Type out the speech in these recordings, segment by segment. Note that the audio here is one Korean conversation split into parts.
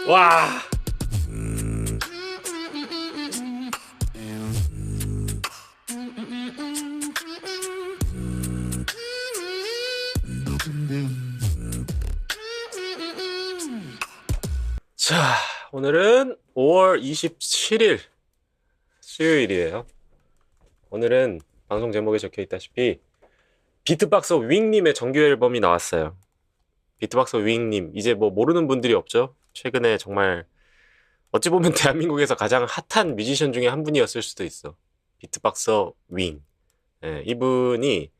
와. 자, 오늘은 5월 27일 수요일이에요. 오늘은 방송 제목에 적혀 있다시피 비트박서 윙님의 정규 앨범이 나왔어요. 비트박서 윙님, 이제 뭐 모르는 분들이 없죠. 최근에 정말 어찌 보면 대한민국에서 가장 핫한 뮤지션 중에 한 분이었을 수도 있어. 비트박서 윙. 예, 이분이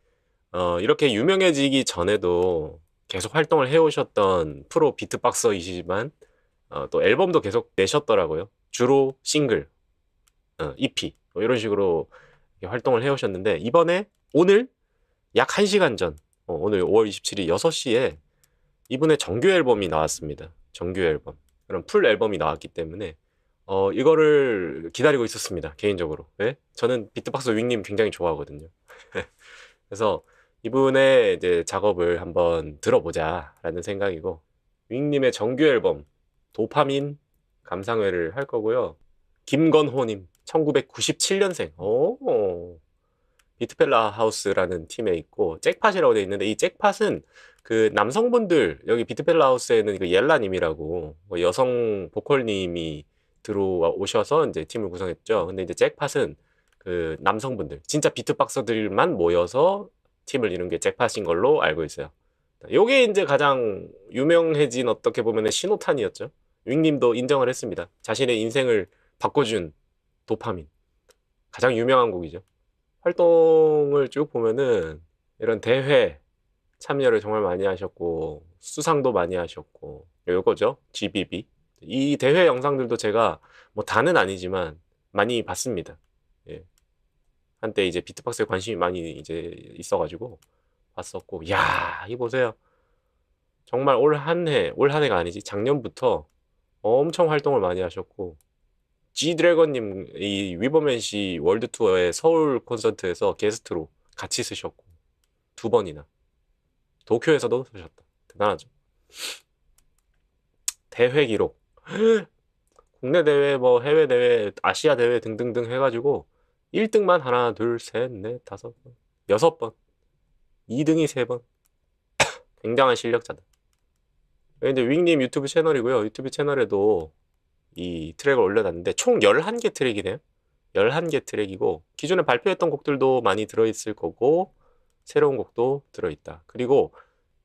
이렇게 유명해지기 전에도 계속 활동을 해오셨던 프로 비트박서이시지만 또 앨범도 계속 내셨더라고요. 주로 싱글, EP 뭐 이런 식으로 활동을 해오셨는데 이번에 오늘 약 1시간 전 오늘 5월 27일 6시에 이분의 정규 앨범이 나왔습니다. 정규 앨범. 그럼 풀 앨범이 나왔기 때문에 이거를 기다리고 있었습니다. 개인적으로. 왜? 저는 비트박스 윙님 굉장히 좋아하거든요. 그래서 이분의 이제 작업을 한번 들어보자라는 생각이고 윙님의 정규 앨범 도파민 감상회를 할 거고요. 김건호님 1997년생 비트펠라 하우스라는 팀에 있고 잭팟이라고 되어 있는데 이 잭팟은 그 남성분들 여기 비트펠라 하우스에는 그 옐라님이라고 여성 보컬님이 들어오셔서 이제 팀을 구성했죠. 근데 이제 잭팟은 그 남성분들 진짜 비트박서들만 모여서 팀을 이룬 게 잭팟인 걸로 알고 있어요. 요게 이제 가장 유명해진 어떻게 보면 신호탄이었죠. 윙님도 인정을 했습니다. 자신의 인생을 바꿔준 도파민. 가장 유명한 곡이죠. 활동을 쭉 보면은 이런 대회 참여를 정말 많이 하셨고 수상도 많이 하셨고 요거죠. GBB. 이 대회 영상들도 제가 뭐 다는 아니지만 많이 봤습니다. 예. 한때 이제 비트박스에 관심이 많이 이제 있어가지고 봤었고, 야, 이 보세요. 정말 올 한 해가 아니지 작년부터 엄청 활동을 많이 하셨고 G드래곤님 이 위버맨시 월드 투어의 서울 콘서트에서 게스트로 같이 쓰셨고 2번이나 도쿄에서도 쓰셨다. 대단하죠. 대회 기록 국내 대회 뭐 해외 대회 아시아 대회 등등등 해가지고 1등만 하나 둘 셋 넷 다섯 번 6번 2등이 3번 굉장한 실력자다. 근데 윙님 유튜브 채널이고요. 유튜브 채널에도 이 트랙을 올려놨는데 총 11개 트랙이네요. 11개 트랙이고 기존에 발표했던 곡들도 많이 들어있을 거고 새로운 곡도 들어있다. 그리고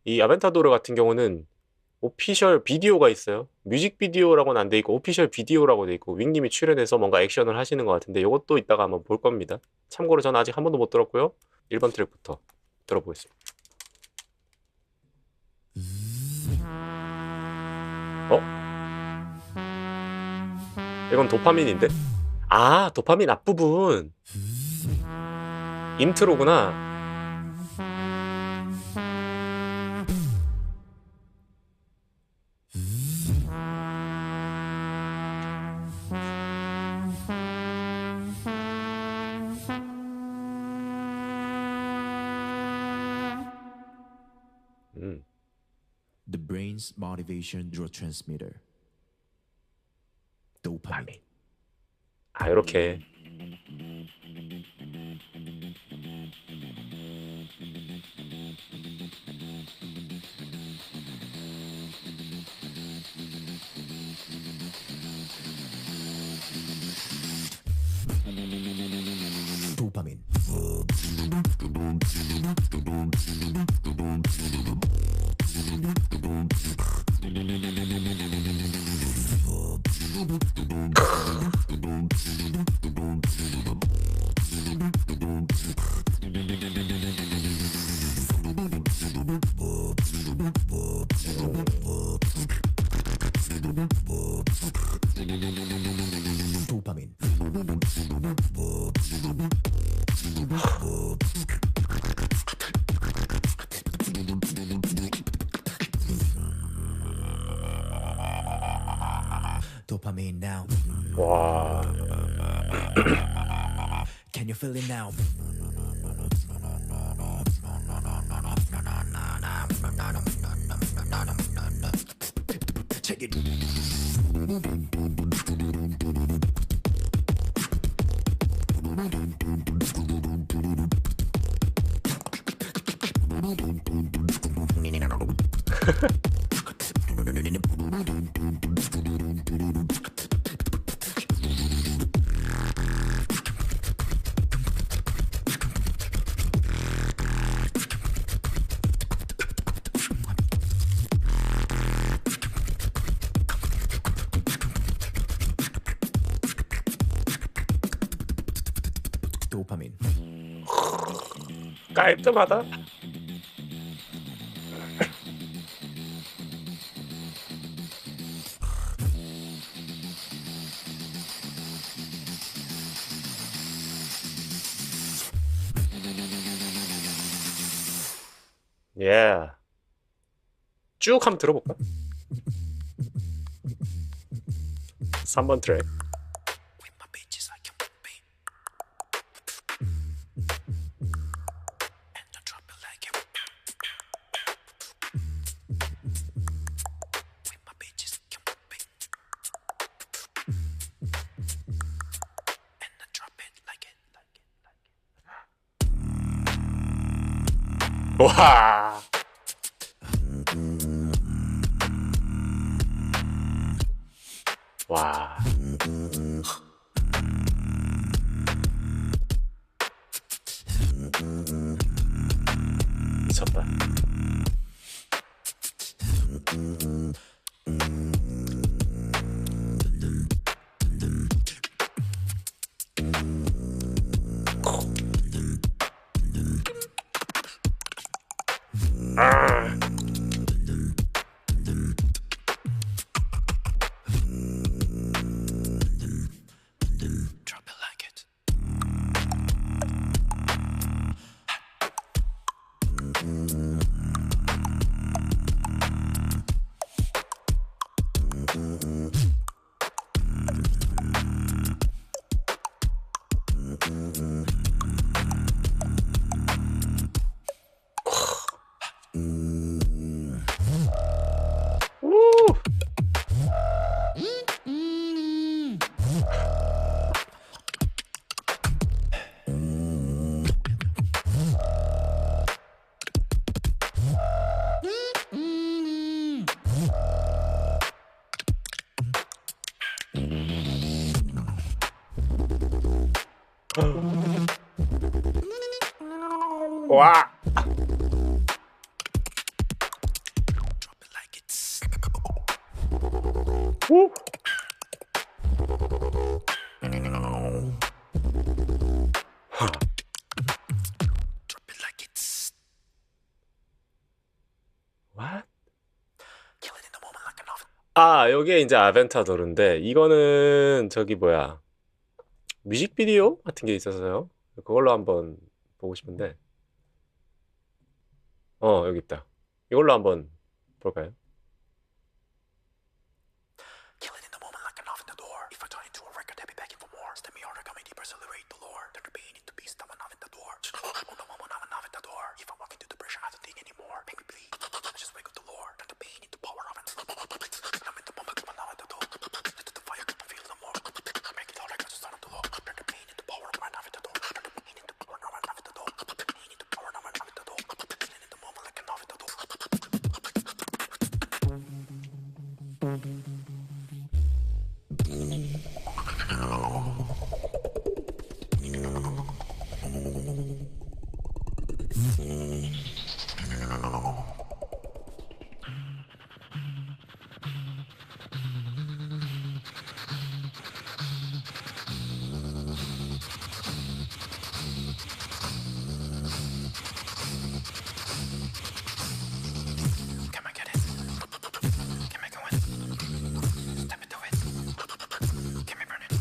이 아벤타도르 같은 경우는 오피셜 비디오가 있어요. 뮤직비디오라고는 안 돼 있고 오피셜 비디오라고 돼 있고 윙님이 출연해서 뭔가 액션을 하시는 것 같은데 이것도 이따가 한번 볼 겁니다. 참고로 저는 아직 한 번도 못 들었고요. 1번 트랙부터 들어보겠습니다. 이건 도파민인데? 아, 도파민 앞부분 인트로구나. The brain's motivation neurotransmitter. 도파민. 아, 이렇게. 도파민. 도파민. Dopamine now. 와. Can you feel it now? Check it. Dopamine. 깔끔하다. 예. 쭉 한번 들어볼까? 3번 트랙. With my bitches, I can be. And I drop it like it. With my bitches, I can be. And I drop it like it, like it, like it. 와. 와. 미쳤다. 아. Drop it like it. 우. 와. Drop it like it's. 우. Drop it like it's. What? Kill it in the moment like an oven. 아, 여기에 이제 아벤타도르인데 이거는 저기 뭐야? 뮤직비디오 같은 게 있어서요. 그걸로 한번 보고 싶은데. 여기 있다. 이걸로 한번 볼까요? Kill it in the moment like an oven the door. If I turn into a record, they be begging for more. Stem me harder, coming deeper, celebrate the lore. Turn the pain into beast, I'm an oven the door. On the moment, I'm an oven the door. If I'm walking through the pressure, I don't think anymore. Make me bleed. I just wake up the lore. Turn the pain into power oven. I'm in the moment, I'm an oven the door. Into the fire, I feel the more. Make it all like I just started to look. Turn the pain into power, I'm an oven the door. Turn the pain into power, I'm an oven the door. Pain into power, I'm an oven the door. Killing in the moment like an oven the door. Can I get it? Can I go in? Step into it. Can we burn it?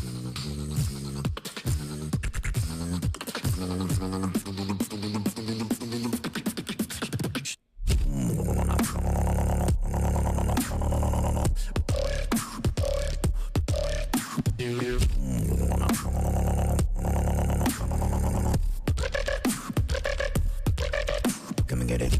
Come and get it.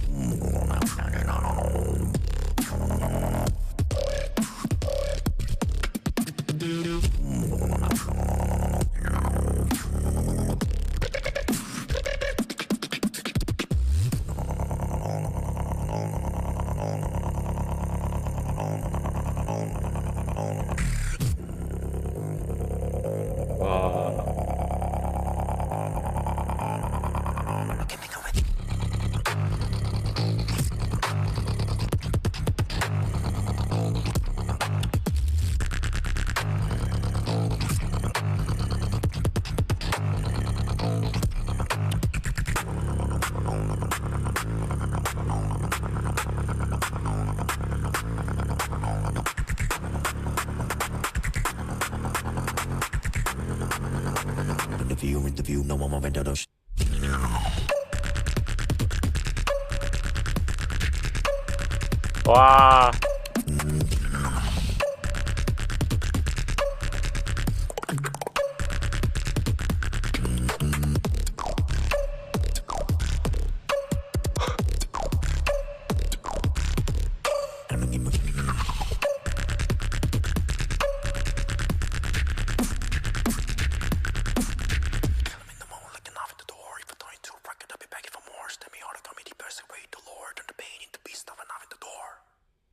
와.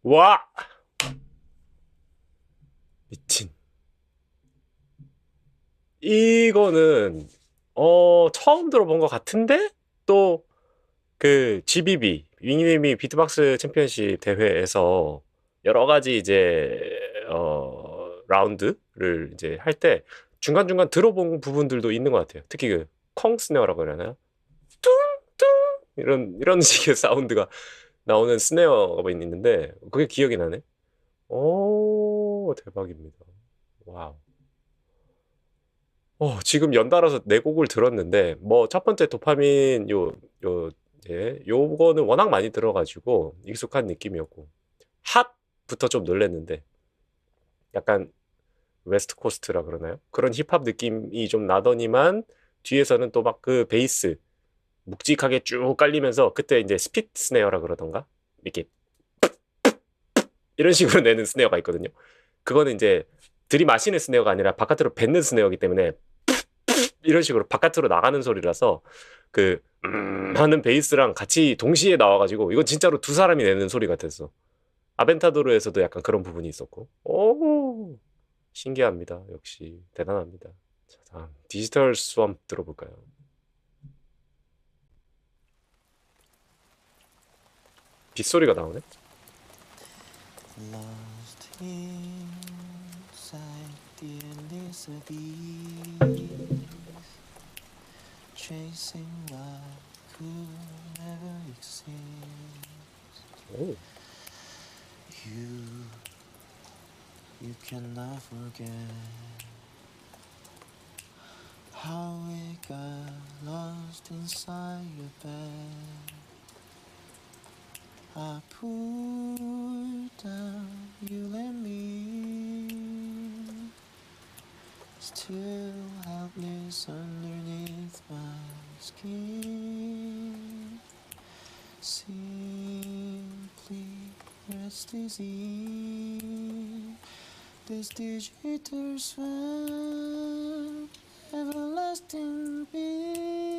와. 미친. 이거는 처음 들어본 것 같은데 또 그 GBB 윙님이 비트박스 챔피언십 대회에서 여러 가지 이제 라운드를 이제 할 때 중간중간 들어본 부분들도 있는 것 같아요. 특히 그 콩 스네어라고 그러나요? 뚱뚱 이런 식의 사운드가 나오는 스네어가 있는데 그게 기억이 나네. 오, 대박입니다. 와우. 지금 연달아서 네 곡을 들었는데 뭐 첫 번째 도파민 요거는 워낙 많이 들어가지고 익숙한 느낌이었고 핫부터 좀 놀랬는데 약간 웨스트 코스트라 그러나요? 그런 힙합 느낌이 좀 나더니만 뒤에서는 또 막 그 베이스 묵직하게 쭉 깔리면서 그때 이제 스핏 스네어라 그러던가 이렇게 이런 식으로 내는 스네어가 있거든요. 그거는 이제 들이마시는 스네어가 아니라 바깥으로 뱉는 스네어이기 때문에 이런 식으로 바깥으로 나가는 소리라서 그 하는 베이스랑 같이 동시에 나와가지고 이건 진짜로 두 사람이 내는 소리 같았어. 아벤타도르에서도 약간 그런 부분이 있었고. 오, 신기합니다. 역시 대단합니다. 자, 다음 디지털 스왑 들어볼까요? 빗소리가 나오네. Lost inside the endless abyss, chasing what could never exist. 오. You cannot forget how it got lost inside your bed. I pulled down, you let me, still helpless underneath my skin. Simply rest easy. This digital swim, everlasting peace.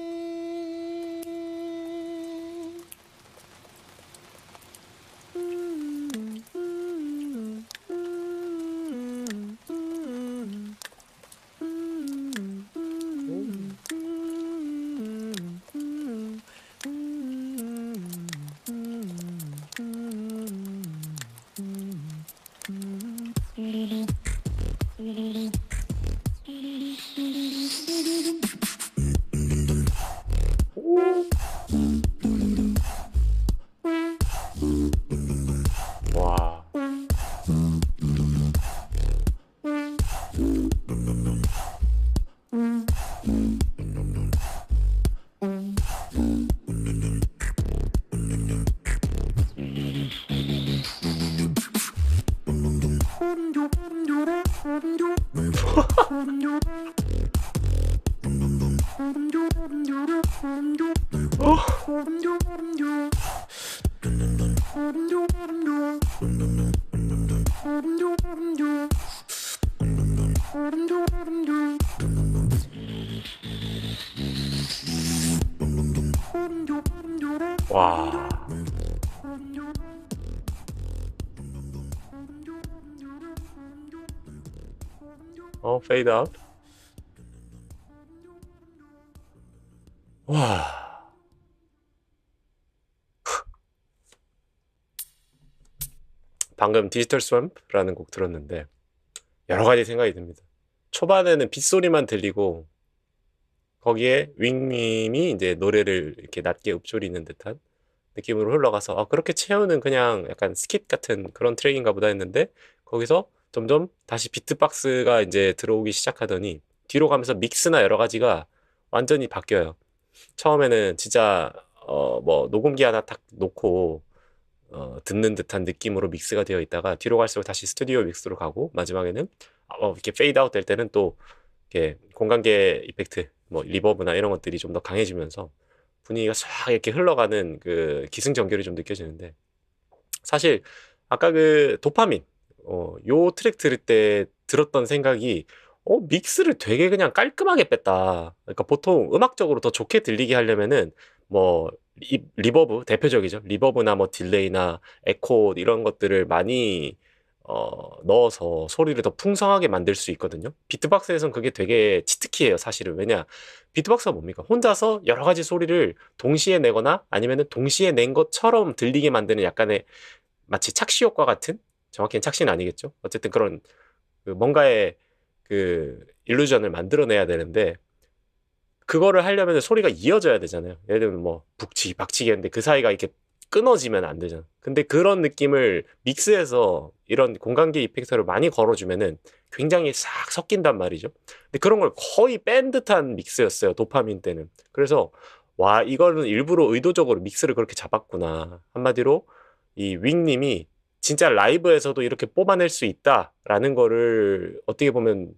와. 와. 페이드 아웃. 와. 방금 디지털 스왑라는 곡 들었는데 여러 가지 생각이 듭니다. 초반에는 빗소리만 들리고 거기에 윙님이 이제 노래를 이렇게 낮게 읊조리는 듯한 느낌으로 흘러가서 그렇게 채우는 그냥 약간 스킷 같은 그런 트랙인가 보다 했는데 거기서 점점 다시 비트박스가 이제 들어오기 시작하더니 뒤로 가면서 믹스나 여러 가지가 완전히 바뀌어요. 처음에는 진짜 뭐 녹음기 하나 딱 놓고 듣는 듯한 느낌으로 믹스가 되어 있다가 뒤로 갈수록 다시 스튜디오 믹스로 가고 마지막에는 이렇게 페이드 아웃 될 때는 또 이렇게 공간계 이펙트 뭐 리버브나 이런 것들이 좀 더 강해지면서 분위기가 싹 이렇게 흘러가는 그 기승전결이 좀 느껴지는데 사실 아까 그 도파민 요 트랙 들을 때 들었던 생각이 믹스를 되게 그냥 깔끔하게 뺐다. 그러니까 보통 음악적으로 더 좋게 들리게 하려면은 뭐 리버브 대표적이죠. 리버브나 뭐 딜레이나 에코 이런 것들을 많이 넣어서 소리를 더 풍성하게 만들 수 있거든요. 비트박스에선 그게 되게 치트키예요, 사실은. 왜냐? 비트박스가 뭡니까? 혼자서 여러 가지 소리를 동시에 내거나 아니면은 동시에 낸 것처럼 들리게 만드는 약간의 마치 착시 효과 같은 정확히는 착시는 아니겠죠. 어쨌든 그런 그 뭔가의 그 일루전을 만들어내야 되는데 그거를 하려면 소리가 이어져야 되잖아요. 예를 들면 뭐 북치기 박치기 했는데 그 사이가 이렇게 끊어지면 안 되잖아. 근데 그런 느낌을 믹스해서 이런 공간계 이펙터를 많이 걸어주면은 굉장히 싹 섞인단 말이죠. 근데 그런 걸 거의 뺀 듯한 믹스였어요. 도파민 때는. 그래서 와 이거는 일부러 의도적으로 믹스를 그렇게 잡았구나. 한마디로 이 윙님이 진짜 라이브에서도 이렇게 뽑아낼 수 있다라는 거를 어떻게 보면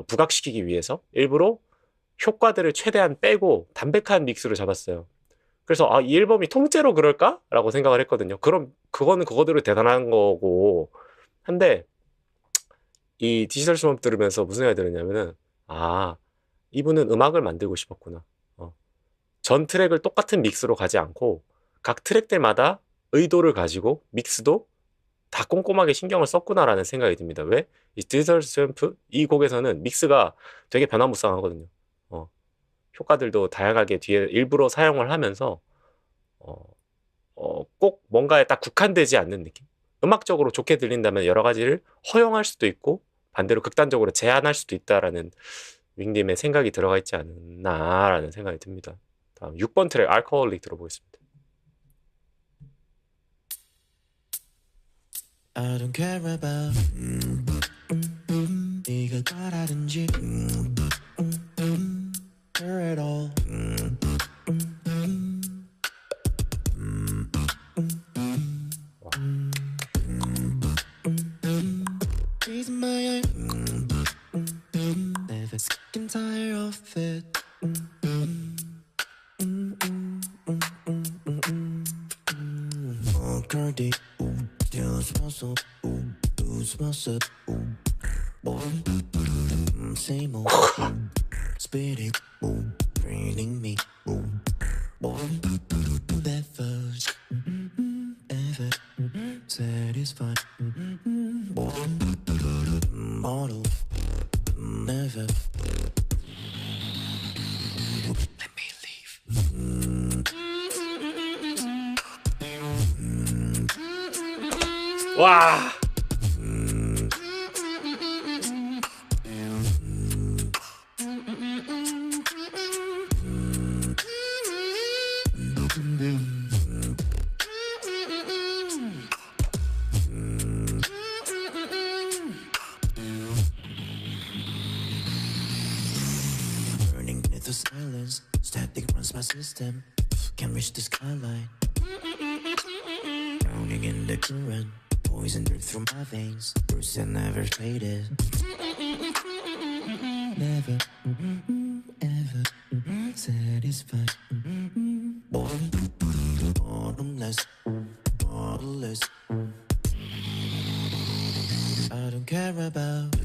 부각시키기 위해서 일부러 효과들을 최대한 빼고 담백한 믹스로 잡았어요. 그래서 이 앨범이 통째로 그럴까라고 생각을 했거든요. 그럼 그거는 그거대로 대단한 거고 한데 이 디지털 수업 들으면서 무슨 생각이 들었냐면은 이분은 음악을 만들고 싶었구나. 전 트랙을 똑같은 믹스로 가지 않고 각 트랙들마다 의도를 가지고 믹스도 다 꼼꼼하게 신경을 썼구나라는 생각이 듭니다. 왜? 이 디지털 샘프 이 곡에서는 믹스가 되게 변화무쌍하거든요. 효과들도 다양하게 뒤에 일부러 사용을 하면서 꼭 뭔가에 딱 국한되지 않는 느낌. 음악적으로 좋게 들린다면 여러 가지를 허용할 수도 있고 반대로 극단적으로 제한할 수도 있다라는 윙님의 생각이 들어가 있지 않나라는 생각이 듭니다. 다음 6번 트랙 알코올릭 들어보겠습니다. I don't care about 네가 따라든지 care at all. Reason my never sick and tired of it. Cardi, just muscle, lose muscle, same old, spitting, draining me, never, ever satisfied, bottle, never. Let me leave. 와! Burning beneath the silence, static runs my system. Can't reach the skyline. Drowning in the current, poison drip through my veins. Bruce and never faded. Never, ever satisfied. Bottomless, bottomless. I don't care about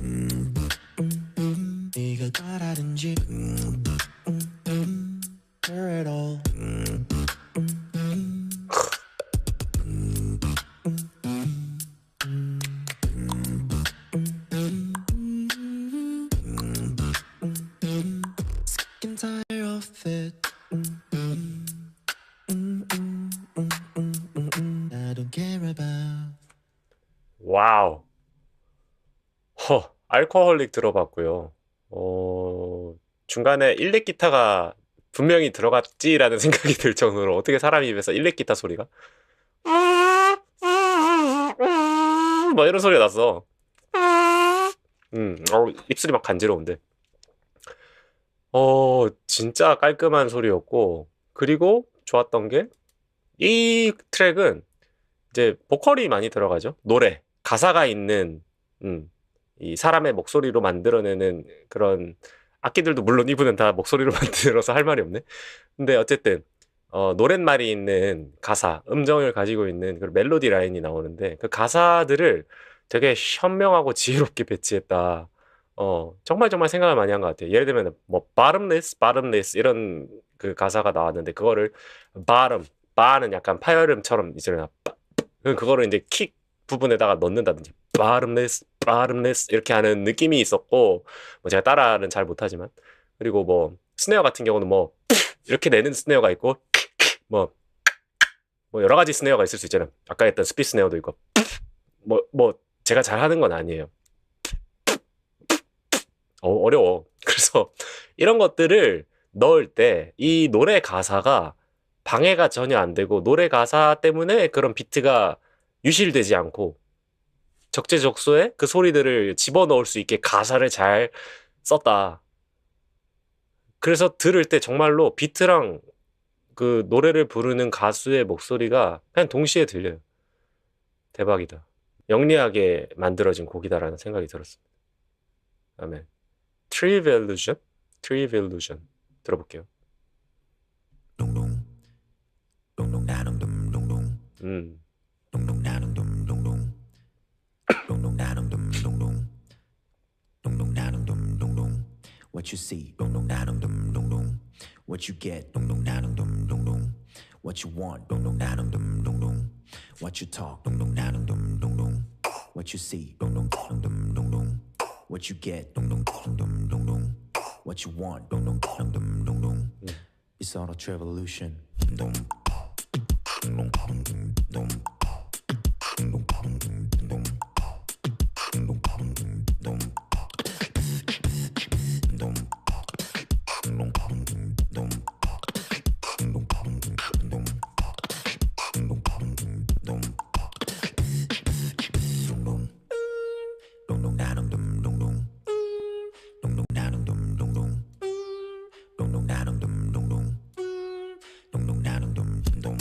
네가 따라든지 care at all. Sick and tired of it. I don't care about. 와우. 알코올릭 들어봤고요. 중간에 일렉 기타가 분명히 들어갔지라는 생각이 들 정도로 어떻게 사람 입에서 일렉 기타 소리가 뭐 이런 소리가 났어. 입술이 막 간지러운데. 진짜 깔끔한 소리였고, 그리고 좋았던 게, 이 트랙은 이제 보컬이 많이 들어가죠. 노래, 가사가 있는, 음, 이 사람의 목소리로 만들어내는 그런 악기들도 물론 이분은 다 목소리로 만들어서 할 말이 없네. 근데 어쨌든, 노랫말이 있는 가사, 음정을 가지고 있는 그 멜로디 라인이 나오는데 그 가사들을 되게 현명하고 지혜롭게 배치했다. 정말 정말 생각을 많이 한 것 같아요. 예를 들면 뭐 bottomless, bottomless 이런 그 가사가 나왔는데 그거를 bottom, 바는 약간 파열음처럼 이제 그거를 이제 킥 부분에다가 넣는다든지 bottomless, bottomless 이렇게 하는 느낌이 있었고 뭐 제가 따라는 잘 못하지만 그리고 뭐 스네어 같은 경우는 뭐 이렇게 내는 스네어가 있고 뭐, 뭐 여러 가지 스네어가 있을 수 있잖아요. 아까 했던 스피 스네어도 있고 뭐 제가 잘하는 건 아니에요. 어려워. 그래서 이런 것들을 넣을 때 이 노래 가사가 방해가 전혀 안 되고 노래 가사 때문에 그런 비트가 유실되지 않고 적재적소에 그 소리들을 집어넣을 수 있게 가사를 잘 썼다. 그래서 들을 때 정말로 비트랑 그 노래를 부르는 가수의 목소리가 그냥 동시에 들려요. 대박이다. 영리하게 만들어진 곡이다라는 생각이 들었습니다. 다음에 Triviallusion? Triviallusion 들어볼게요. Dum dum, dum dum da dum dum dum dum, 음, dum dum da dum dum dum dum, dum dum da dum dum dum dum, dum dum da dum dum dum dum. What you see, dum dum da dum dum dum dum. What you get, dum dum da dum dum dum dum. What you want, dum dum da dum dum dum dum. What you talk, dum dum da dum dum dum dum. What you see, dum dum dum dum dum dum. What you get, dum dum dum dum dum dum. What you want, dum dum dum dum dum dum. It's all a revolution. Dum dum dum dum dum. Dum dum dum dum. Dum dum dum dum. Dum dum dum dum. Dum dum dum dum. Dum dum dum dum. Dum dum. Dum dum da dum dum dum dum. Dum dum da dum dum dum dum. Dum dum da dum dum dum dum. Dum dum da dum dum dum dum.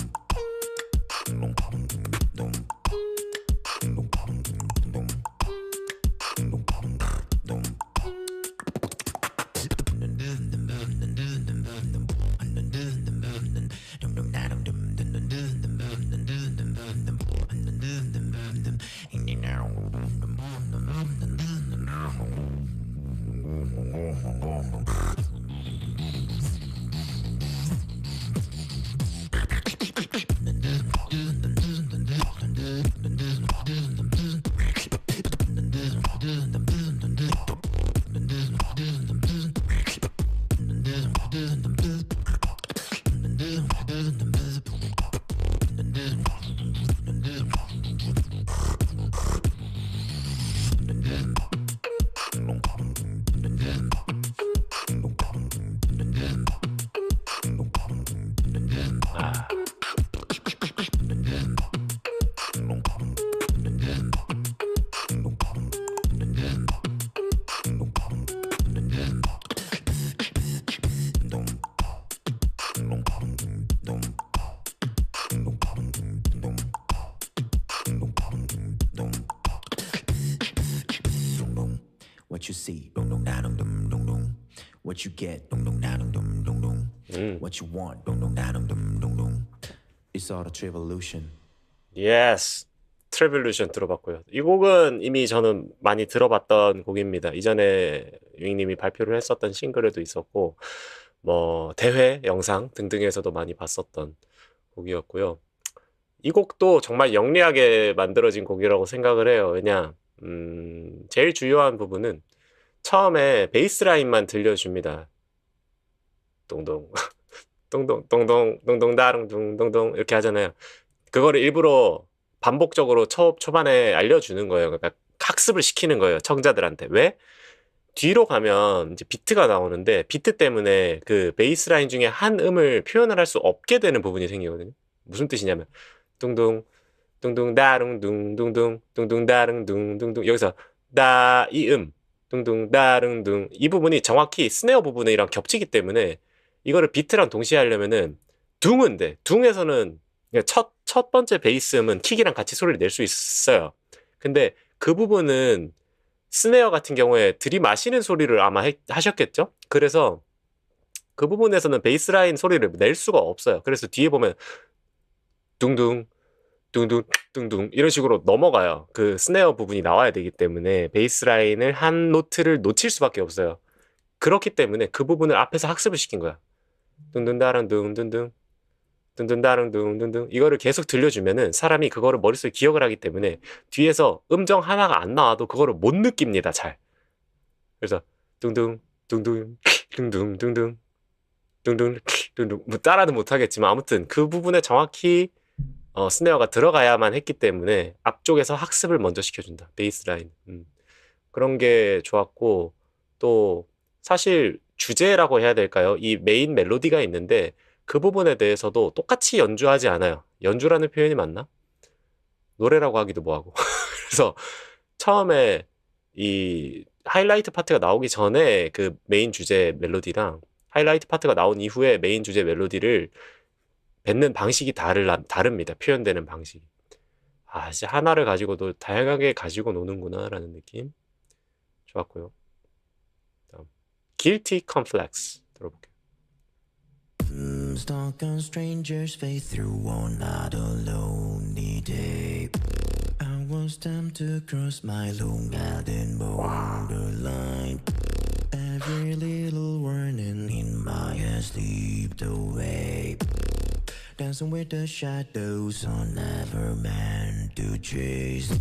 Dum dum dum dum dum. Dum dum dum dum dum. Dum dum dum dum. What you see, dum dum da dum dum dum dum. What you get, dum dum da dum dum dum dum. What you want, dum dum da dum dum dum dum. It's all a revolution. Yes. Trevolution 들어봤고요. 이 곡은 이미 저는 많이 들어봤던 곡입니다. 이전에 윙님이 발표를 했었던 싱글에도 있었고 뭐 대회 영상 등등에서도 많이 봤었던 곡이었고요. 이 곡도 정말 영리하게 만들어진 곡이라고 생각을 해요. 왜냐 제일 중요한 부분은 처음에 베이스 라인만 들려줍니다. 동동 동동 동동 동동 다릉 동동동 이렇게 하잖아요. 그거를 일부러 반복적으로 초반에 알려주는 거예요. 그러니까 학습을 시키는 거예요. 청자들한테. 왜? 뒤로 가면 이제 비트가 나오는데 비트 때문에 그 베이스 라인 중에 한 음을 표현을 할 수 없게 되는 부분이 생기거든요. 무슨 뜻이냐면 둥둥 둥둥 다릉 둥둥둥 둥둥 다릉 둥둥둥 여기서 다 이 음 둥둥 따릉둥 이 부분이 정확히 스네어 부분이랑 겹치기 때문에 이거를 비트랑 동시에 하려면은 둥은 돼. 둥에서는 첫 번째 베이스음은 킥이랑 같이 소리를 낼 수 있어요. 근데 그 부분은 스네어 같은 경우에 들이마시는 소리를 아마 하셨겠죠? 그래서 그 부분에서는 베이스라인 소리를 낼 수가 없어요. 그래서 뒤에 보면 둥둥 둥둥 둥둥 이런 식으로 넘어가요. 그 스네어 부분이 나와야 되기 때문에 베이스라인을 한 노트를 놓칠 수밖에 없어요. 그렇기 때문에 그 부분을 앞에서 학습을 시킨 거야. 둥둥다랑 둥둥둥 둥둥다랑 둥둥둥 이거를 계속 들려주면은 사람이 그거를 머릿속에 기억을 하기 때문에 뒤에서 음정 하나가 안 나와도 그거를 못 느낍니다. 잘. 그래서 둥둥 둥둥 둥둥 둥둥 둥둥 둥둥 뭐 따라는 못하겠지만 아무튼 그 부분에 정확히 스네어가 들어가야만 했기 때문에 앞쪽에서 학습을 먼저 시켜준다. 베이스라인. 그런 게 좋았고 또 사실 주제라고 해야 될까요? 이 메인 멜로디가 있는데 그 부분에 대해서도 똑같이 연주하지 않아요. 연주라는 표현이 맞나? 노래라고 하기도 뭐하고. 그래서 처음에 이 하이라이트 파트가 나오기 전에 그 메인 주제 멜로디랑 하이라이트 파트가 나온 이후에 메인 주제 멜로디를 뱉는 방식이 다릅니다. 표현되는 방식이. 아, 진짜 하나를 가지고도 다양하게 가지고 노는구나라는 느낌. 좋았고요. 다음. Guilty Complex 들어볼게요. Stalk on strangers' face through another lonely day. I was tempted to cross my long garden borderline. Every little warning in my head slipped away. Dancing with the shadows, I never meant to chase.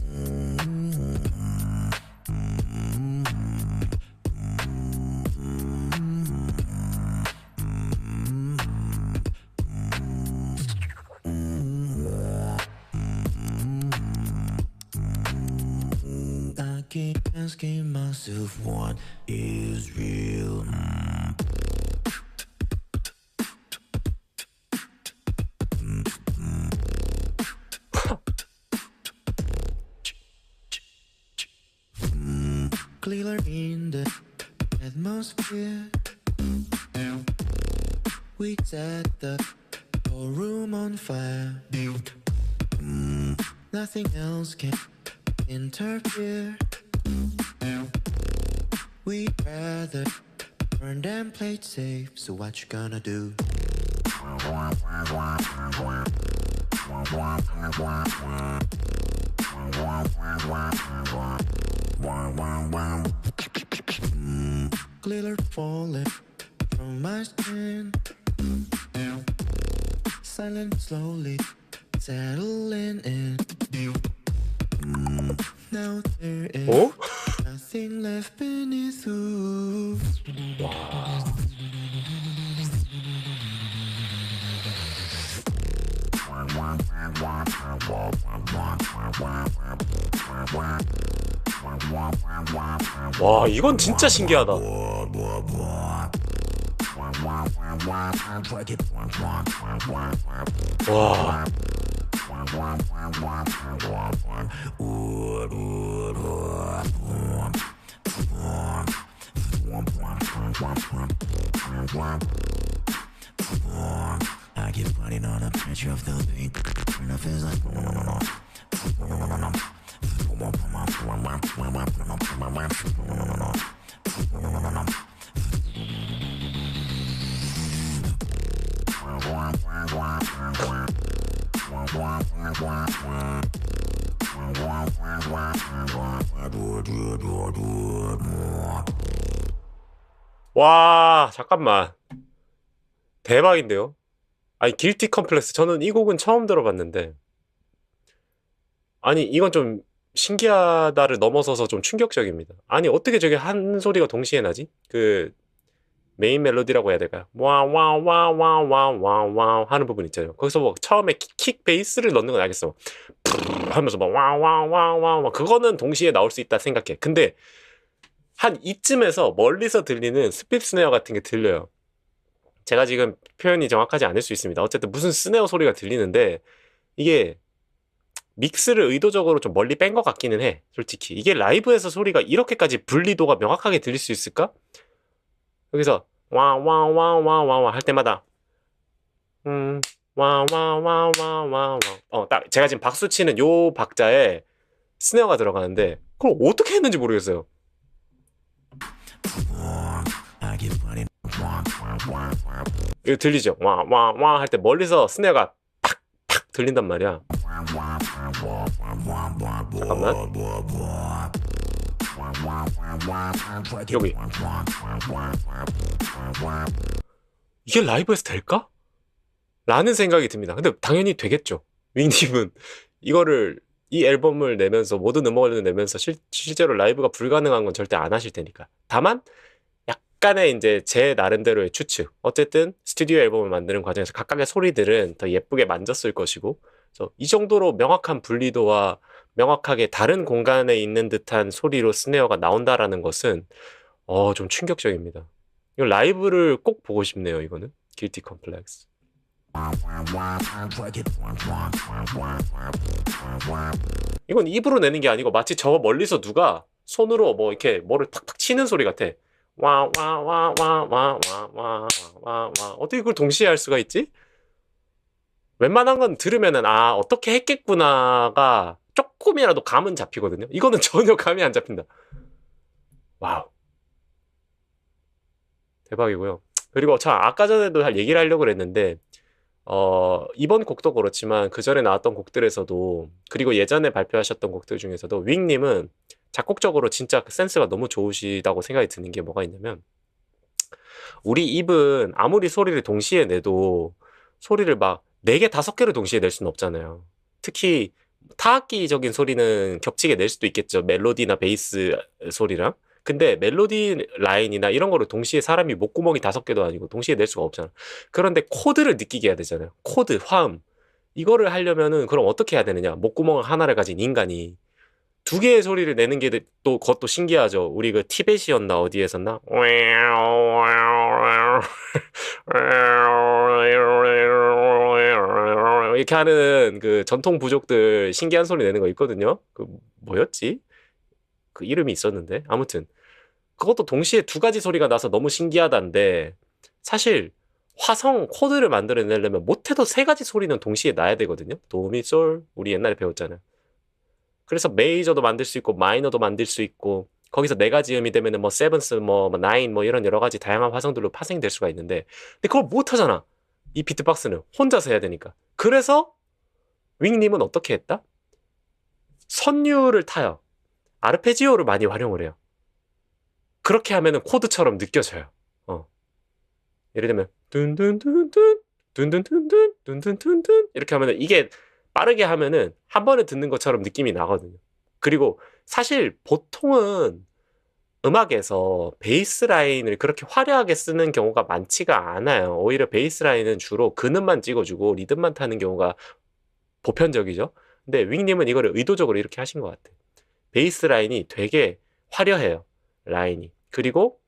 I keep asking myself what is real. Clearer in the atmosphere. We set the whole room on fire. Nothing else can interfere. We'd rather burn than play it safe. So what you gonna do? Glitter falling from my skin. Silent slowly settling in. Now there is 어? nothing left beneath you. 와, 이건 진짜 신기하다. 와. I keep running on a picture of the beat. And it feels like 와, 잠깐만. 대박인데요? 아니, 길티 컴플렉스. 저는 이 곡은 처음 들어봤는데. 아니, 이건 좀 신기하다를 넘어서서 좀 충격적입니다. 아니, 어떻게 저게 한 소리가 동시에 나지? 그, 메인 멜로디라고 해야 될까요? 와와와와와와와 하는 부분 있잖아요. 거기서 뭐 처음에 킥 베이스를 넣는 건 알겠어. 하면서 막 와와와와와 그거는 동시에 나올 수 있다 생각해. 근데 한 이쯤에서 멀리서 들리는 스피드 스네어 같은 게 들려요. 제가 지금 표현이 정확하지 않을 수 있습니다. 어쨌든 무슨 스네어 소리가 들리는데 이게 믹스를 의도적으로 좀 멀리 뺀 것 같기는 해. 솔직히 이게 라이브에서 소리가 이렇게까지 분리도가 명확하게 들릴 수 있을까? 여기서 와와와와와와 할 때마다 와와와와와와 딱 제가 지금 박수 치는 요 박자에 스네어가 들어가는데 그걸 어떻게 했는지 모르겠어요. 이거 들리죠? 와와와 할 때 멀리서 스네어가 팍팍 들린단 말이야. 잠깐만. 여기. 이게 라이브에서 될까? 라는 생각이 듭니다. 근데 당연히 되겠죠. 윙님은 이 앨범을 내면서 모든 음악을 내면서 실제로 라이브가 불가능한 건 절대 안 하실 테니까. 다만 약간의 이제 제 나름대로의 추측. 어쨌든 스튜디오 앨범을 만드는 과정에서 각각의 소리들은 더 예쁘게 만졌을 것이고, 그래서 이 정도로 명확한 분리도와 명확하게 다른 공간에 있는 듯한 소리로 스네어가 나온다라는 것은 좀 충격적입니다. 이거 라이브를 꼭 보고 싶네요. 이거는 Guilty Complex. 이건 입으로 내는 게 아니고 마치 저 멀리서 누가 손으로 뭐 이렇게 뭐를 탁탁 치는 소리 같아. 와와와와와와와와 어떻게 그걸 동시에 할 수가 있지? 웬만한 건 들으면은 어떻게 했겠구나가 조금이라도 감은 잡히거든요. 이거는 전혀 감이 안 잡힌다. 와우. 대박이고요. 그리고 아까 전에도 얘기를 하려고 그랬는데 이번 곡도 그렇지만 그 전에 나왔던 곡들에서도 그리고 예전에 발표하셨던 곡들 중에서도 윙님은 작곡적으로 진짜 센스가 너무 좋으시다고 생각이 드는 게 뭐가 있냐면 우리 입은 아무리 소리를 동시에 내도 소리를 막 4개, 5개를 동시에 낼 수는 없잖아요. 특히 타악기적인 소리는 겹치게 낼 수도 있겠죠. 멜로디나 베이스 소리랑. 근데 멜로디 라인이나 이런 거를 동시에 사람이 목구멍이 5개도 아니고 동시에 낼 수가 없잖아. 그런데 코드를 느끼게 해야 되잖아요. 코드, 화음. 이거를 하려면은 그럼 어떻게 해야 되느냐. 목구멍 하나를 가진 인간이 2개의 소리를 내는 게 또 그것도 신기하죠. 우리 그 티벳이었나 어디에서나 이렇게 하는 그 전통 부족들 신기한 소리 내는 거 있거든요. 그 뭐였지? 그 이름이 있었는데 아무튼 그것도 동시에 2가지 소리가 나서 너무 신기하다는데 사실 화성 코드를 만들어내려면 못해도 3가지 소리는 동시에 나야 되거든요. 도미솔 우리 옛날에 배웠잖아요. 그래서 메이저도 만들 수 있고 마이너도 만들 수 있고 거기서 4가지 음이 되면은 뭐 세븐스 뭐 나인 뭐 이런 여러 가지 다양한 화성들로 파생될 수가 있는데 근데 그걸 못 하잖아. 이 비트박스는 혼자서 해야 되니까. 그래서 윙님은 어떻게 했다? 선율을 타요. 아르페지오를 많이 활용을 해요. 그렇게 하면은 코드처럼 느껴져요. 예를 들면 둔둔둔둔 둔둔둔둔 둔둔둔둔 이렇게 하면은 이게 빠르게 하면은 한 번에 듣는 것처럼 느낌이 나거든요. 그리고 사실 보통은 음악에서 베이스 라인을 그렇게 화려하게 쓰는 경우가 많지가 않아요. 오히려 베이스 라인은 주로 근음만 찍어주고 리듬만 타는 경우가 보편적이죠. 근데 윙님은 이거를 의도적으로 이렇게 하신 것 같아요. 베이스 라인이 되게 화려해요. 라인이. 그리고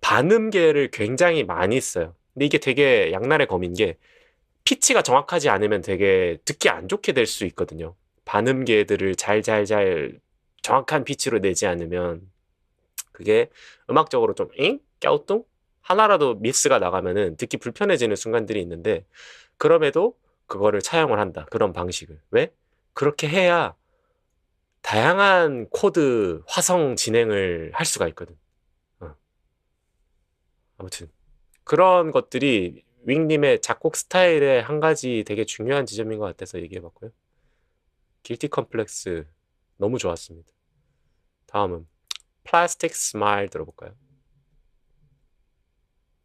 반음계를 굉장히 많이 써요. 근데 이게 되게 양날의 검인 게 피치가 정확하지 않으면 되게 듣기 안 좋게 될 수 있거든요. 반음계들을 잘 정확한 피치로 내지 않으면 그게 음악적으로 좀 갸우뚱? 하나라도 미스가 나가면은 듣기 불편해지는 순간들이 있는데 그럼에도 그거를 차용을 한다. 그런 방식을. 왜? 그렇게 해야 다양한 코드 화성 진행을 할 수가 있거든. 아무튼 그런 것들이 윙님의 작곡 스타일의 한 가지 되게 중요한 지점인 것 같아서 얘기해봤고요. 길티 컴플렉스 너무 좋았습니다. 다음은 플라스틱 스마일 들어볼까요?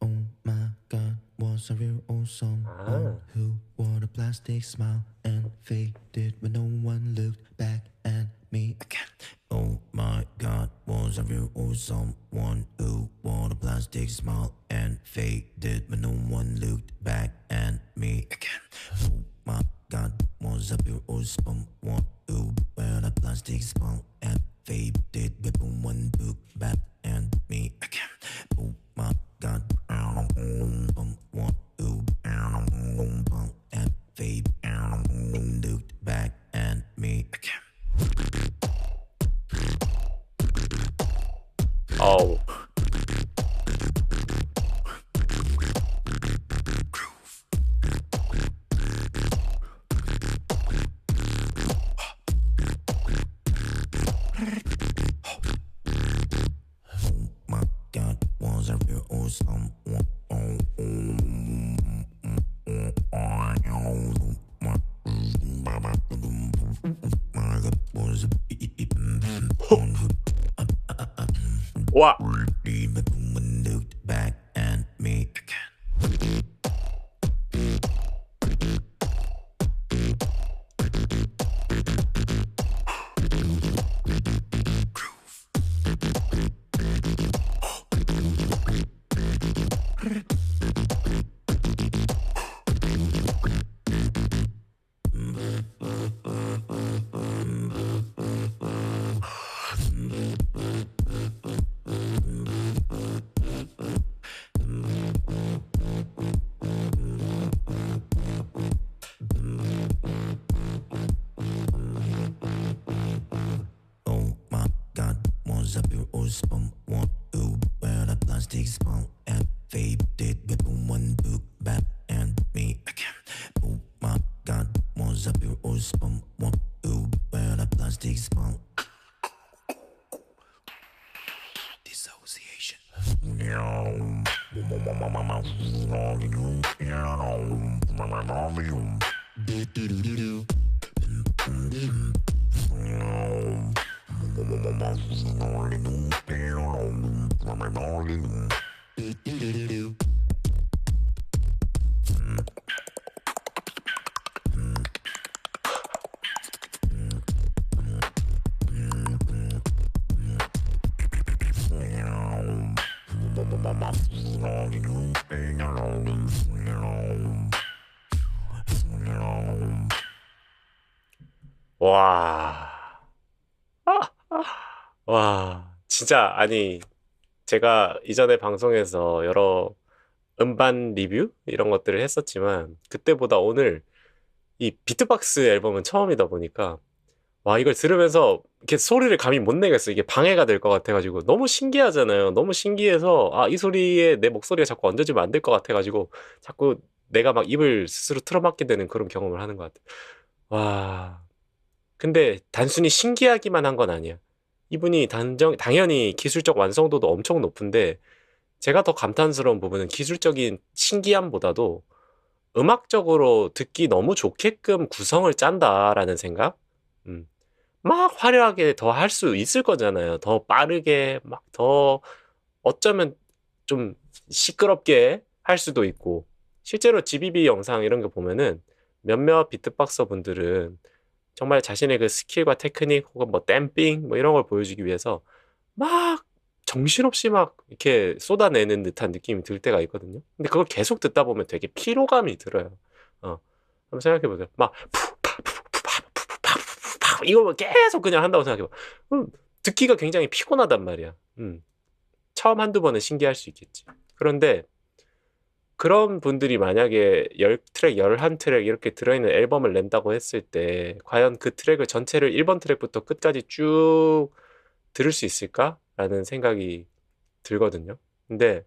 Oh my God, was a real awesome one who wore a plastic smile and faded when no one looked back at me again. Oh my God, was a real awesome one who wore a plastic smile and faded when no one looked back at me again. Oh my God, was a real awesome one who wore a plastic smile and faded when no one looked back at me again. Oh my God, one who and fade looked back. 와. Looked back at me again. Oh my God, was up your old spum? Want to wear a plastic spoon and faded with one book back and me again. Oh my God, was up your old spum? Want to wear a plastic spoon? Dissociation. 와. 와. 진짜 아니 제가 이전에 방송에서 여러 음반 리뷰 이런 것들을 했었지만 그때보다 오늘 이 비트박스 앨범은 처음이다 보니까 와 이걸 들으면서 이렇게 소리를 감히 못 내겠어. 이게 방해가 될 것 같아가지고 너무 신기하잖아요. 너무 신기해서 아 이 소리에 내 목소리가 자꾸 얹어지면 안 될 것 같아가지고 자꾸 내가 막 입을 스스로 틀어막게 되는 그런 경험을 하는 것 같아. 와 근데 단순히 신기하기만 한 건 아니야. 이분이 당연히 기술적 완성도도 엄청 높은데 제가 더 감탄스러운 부분은 기술적인 신기함보다도 음악적으로 듣기 너무 좋게끔 구성을 짠다라는 생각? 막 화려하게 더 할 수 있을 거잖아요. 더 빠르게, 막 더 어쩌면 좀 시끄럽게 할 수도 있고. 실제로 GBB 영상 이런 거 보면은 몇몇 비트박서 분들은 정말 자신의 그 스킬과 테크닉 혹은 뭐 댐핑 뭐 이런 걸 보여주기 위해서 막 정신없이 막 이렇게 쏟아내는 듯한 느낌이 들 때가 있거든요. 근데 그걸 계속 듣다 보면 되게 피로감이 들어요. 한번 생각해 보세요. 막 이걸 계속 그냥 한다고 생각해 봐. 듣기가 굉장히 피곤하단 말이야. 처음 한두 번은 신기할 수 있겠지. 그런데 그런 분들이 만약에 10트랙, 11트랙 이렇게 들어있는 앨범을 낸다고 했을 때 과연 그 트랙을 전체를 1번 트랙부터 끝까지 쭉 들을 수 있을까라는 생각이 들거든요. 근데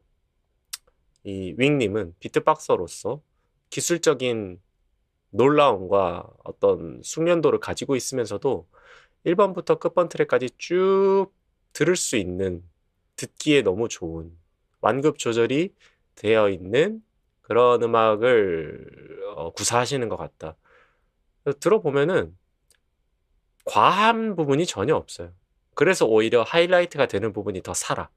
이 윙님은 비트박서로서 기술적인 놀라움과 어떤 숙련도를 가지고 있으면서도 1번부터 끝번 트랙까지 쭉 들을 수 있는 듣기에 너무 좋은 완급 조절이 되어 있는 그런 음악을 구사하시는 것 같다. 들어보면은 과한 부분이 전혀 없어요. 그래서 오히려 하이라이트가 되는 부분이 더 살아.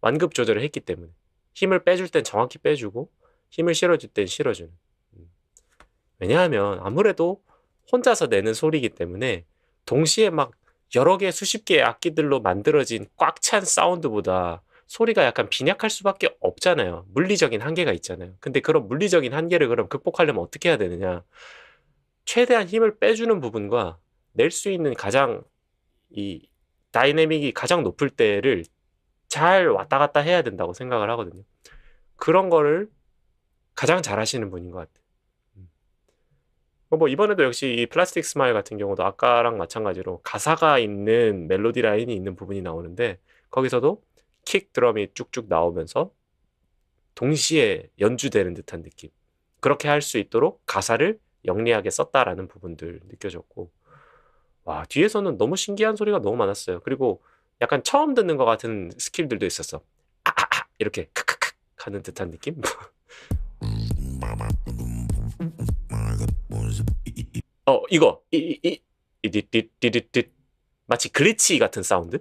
완급 조절을 했기 때문에 힘을 빼줄 땐 정확히 빼주고 힘을 실어줄 땐 실어주는. 왜냐하면 아무래도 혼자서 내는 소리이기 때문에 동시에 막 여러 개 수십 개의 악기들로 만들어진 꽉 찬 사운드보다 소리가 약간 빈약할 수밖에 없잖아요. 물리적인 한계가 있잖아요. 근데 그런 물리적인 한계를 그럼 극복하려면 어떻게 해야 되느냐? 최대한 힘을 빼주는 부분과 낼 수 있는 가장 이 다이내믹이 가장 높을 때를 잘 왔다 갔다 해야 된다고 생각을 하거든요. 그런 거를 가장 잘 하시는 분인 것 같아요. 뭐 이번에도 역시 이 플라스틱 스마일 같은 경우도 아까랑 마찬가지로 가사가 있는 멜로디 라인이 있는 부분이 나오는데 거기서도 킥 드럼이 쭉쭉 나오면서 동시에 연주되는 듯한 느낌. 그렇게 할 수 있도록 가사를 영리하게 썼다라는 부분들 느껴졌고 와 뒤에서는 너무 신기한 소리가 너무 많았어요. 그리고 약간 처음 듣는 것 같은 스킬들도 있었어. 이렇게 크크크 하는 듯한 느낌? 이거 이디디디디디 마치 글리치 같은 사운드?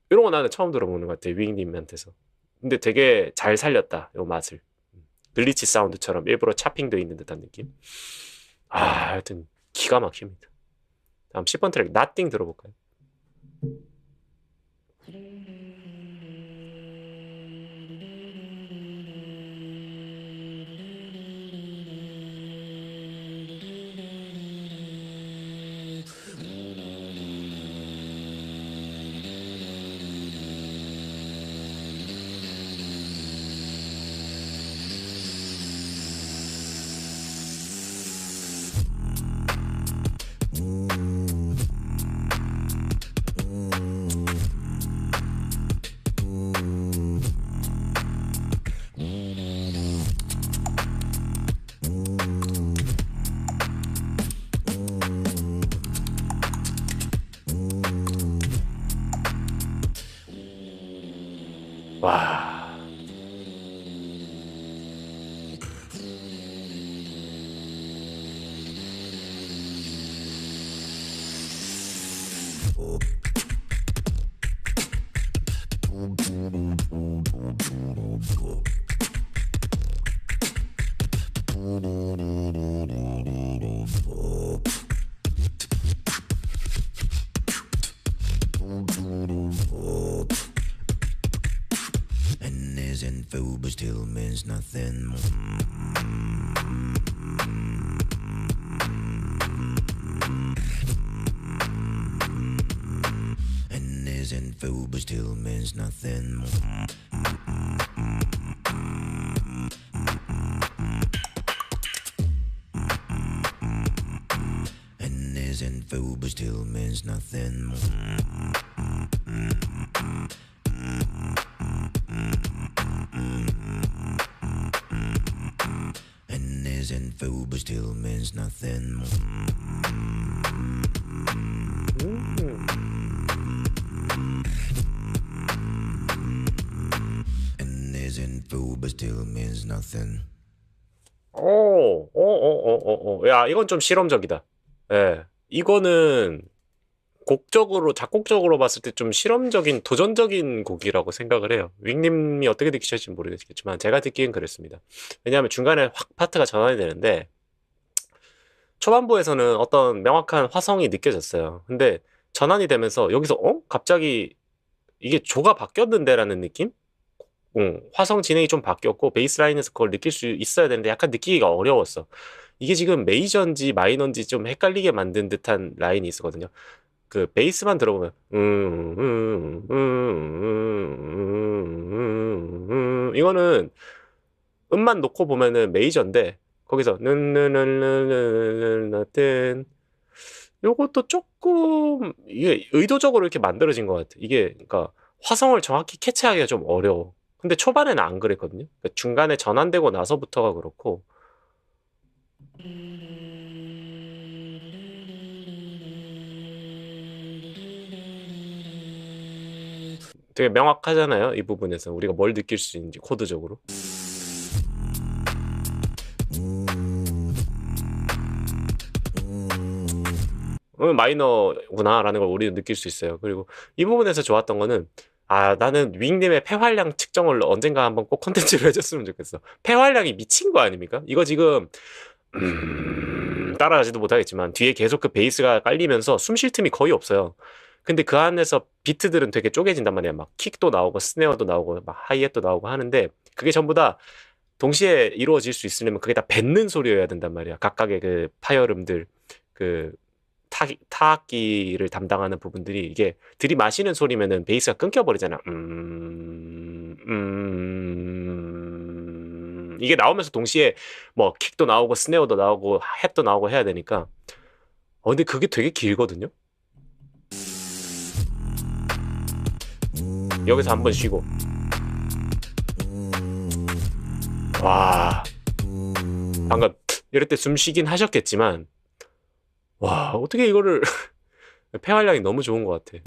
이런 거 나는 처음 들어보는 것 같아, 윙님한테서. 근데 되게 잘 살렸다, 요 맛을. 글리치 사운드처럼 일부러 차핑도 있는 듯한 느낌. 하여튼 기가 막힙니다. 다음 10번 트랙 Nothing 들어볼까요? 와. And this info but still means nothing. And this info but still means nothing. And this info but still means nothing. And this info but still means nothing. And this info but still means nothing. 야, 이건 좀 실험적이다. 예. 이거는 곡적으로, 작곡적으로 봤을 때 좀 실험적인, 도전적인 곡이라고 생각을 해요. 윙님이 어떻게 느끼실지 모르겠지만, 제가 듣기엔 그랬습니다. 왜냐하면 중간에 확 파트가 전환이 되는데, 초반부에서는 어떤 명확한 화성이 느껴졌어요. 근데 전환이 되면서 여기서, 갑자기 이게 조가 바뀌었는데라는 느낌? 화성 진행이 좀 바뀌었고 베이스라인에서 그걸 느낄 수 있어야 되는데 약간 느끼기가 어려웠어. 이게 지금 메이저인지 마이너인지 좀 헷갈리게 만든 듯한 라인이 있었거든요. 그 베이스만 들어보면 이거는 음만 놓고 보면은 메이저인데 거기서 같은 요것도 조금 이게 의도적으로 이렇게 만들어진 것 같아. 이게 그러니까 화성을 정확히 캐치하기가 좀 어려워. 근데 초반에는 안 그랬거든요. 그러니까 중간에 전환되고 나서부터가 그렇고 되게 명확하잖아요. 이 부분에서 우리가 뭘 느낄 수 있는지 코드적으로. 마이너구나 라는 걸 우리는 느낄 수 있어요. 그리고 이 부분에서 좋았던 거는 나는 윙님의 폐활량 측정을 언젠가 한번 꼭 컨텐츠로 해줬으면 좋겠어. 폐활량이 미친 거 아닙니까? 이거 지금 따라가지도 못하겠지만 뒤에 계속 그 베이스가 깔리면서 숨 쉴 틈이 거의 없어요. 근데 그 안에서 비트들은 되게 쪼개진단 말이야. 막 킥도 나오고 스네어도 나오고 막 하이햇도 나오고 하는데 그게 전부 다 동시에 이루어질 수 있으려면 그게 다 뱉는 소리여야 된단 말이야. 각각의 그 파열음들 그 타악기를 담당하는 부분들이 이게 들이마시는 소리면은 베이스가 끊겨버리잖아. 이게 나오면서 동시에 뭐 킥도 나오고 스네어도 나오고 햇도 나오고 해야 되니까 근데 그게 되게 길거든요. 여기서 한번 쉬고 와 방금 이럴 때 숨 쉬긴 하셨겠지만 와 어떻게 이거를 폐활량이 너무 좋은 것 같아.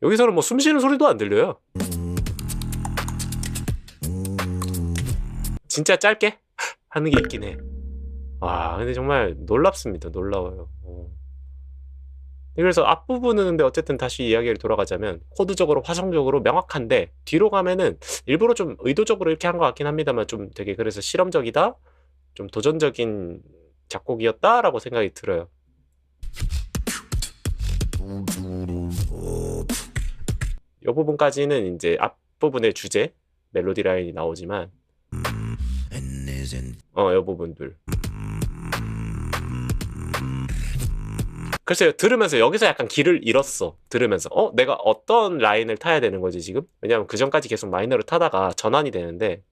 여기서는 뭐 숨 쉬는 소리도 안 들려요. 진짜 짧게 하는 게 있긴 해. 와, 근데 정말 놀랍습니다. 놀라워요. 그래서 앞부분은 근데 어쨌든 다시 이야기를 돌아가자면 코드적으로 화성적으로 명확한데 뒤로 가면은 일부러 좀 의도적으로 이렇게 한 것 같긴 합니다만 좀 되게 그래서 실험적이다? 좀 도전적인 작곡이었다라고 생각이 들어요. 이 부분까지는 이제 앞부분의 주제 멜로디 라인이 나오지만 이 부분들 글쎄요, 들으면서 여기서 약간 길을 잃었어. 들으면서 내가 어떤 라인을 타야 되는 거지 지금? 왜냐면 그 전까지 계속 마이너를 타다가 전환이 되는데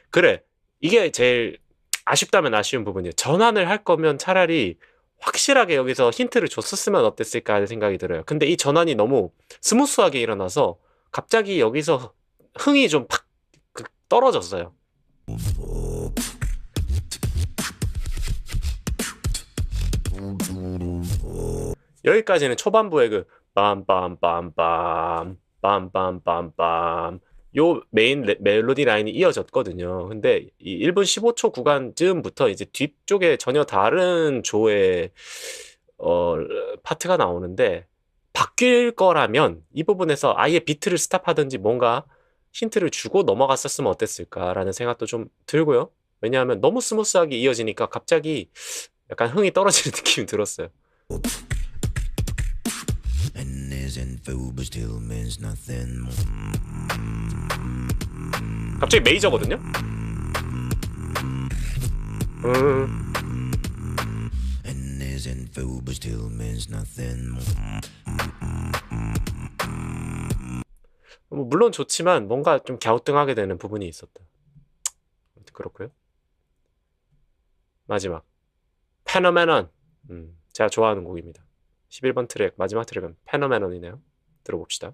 그래, 이게 제일 아쉽다면 아쉬운 부분이에요. 전환을 할 거면 차라리 확실하게 여기서 힌트를 줬었으면 어땠을까 하는 생각이 들어요. 근데 이 전환이 너무 스무스하게 일어나서 갑자기 여기서 흥이 좀 팍 떨어졌어요. 여기까지는 초반부의 그 빰빰빰빰 빰빰빰빰 요 메인 멜로디 라인이 이어졌거든요. 근데 이 1분 15초 구간쯤부터 이제 뒤쪽에 전혀 다른 조의 파트가 나오는데 바뀔 거라면 이 부분에서 아예 비트를 스탑하든지 뭔가 힌트를 주고 넘어갔었으면 어땠을까라는 생각도 좀 들고요. 왜냐하면 너무 스무스하게 이어지니까 갑자기 약간 흥이 떨어지는 느낌이 들었어요. 갑자기 메이저거든요? 물론 좋지만 뭔가 좀 갸우뚱하게 되는 부분이 있었다. 그렇고요. 마지막 페노메넌. 제가 좋아하는 곡입니다. 11번 트랙 마지막 트랙은 페노메넌이네요. 들어봅시다.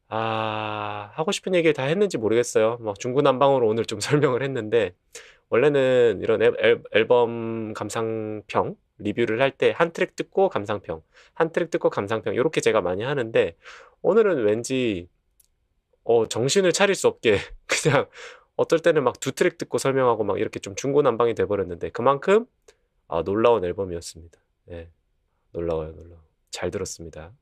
하고 싶은 얘기 다 했는지 모르겠어요. 막 중구난방으로 오늘 좀 설명을 했는데 원래는 이런 앨범 감상평 리뷰를 할 때 한 트랙 듣고 감상평, 한 트랙 듣고 감상평 이렇게 제가 많이 하는데 오늘은 왠지 정신을 차릴 수 없게 그냥 어떨 때는 막 두 트랙 듣고 설명하고 막 이렇게 좀 중구난방이 돼버렸는데 그만큼 놀라운 앨범이었습니다. 예, 놀라워요, 놀라워. 잘 들었습니다.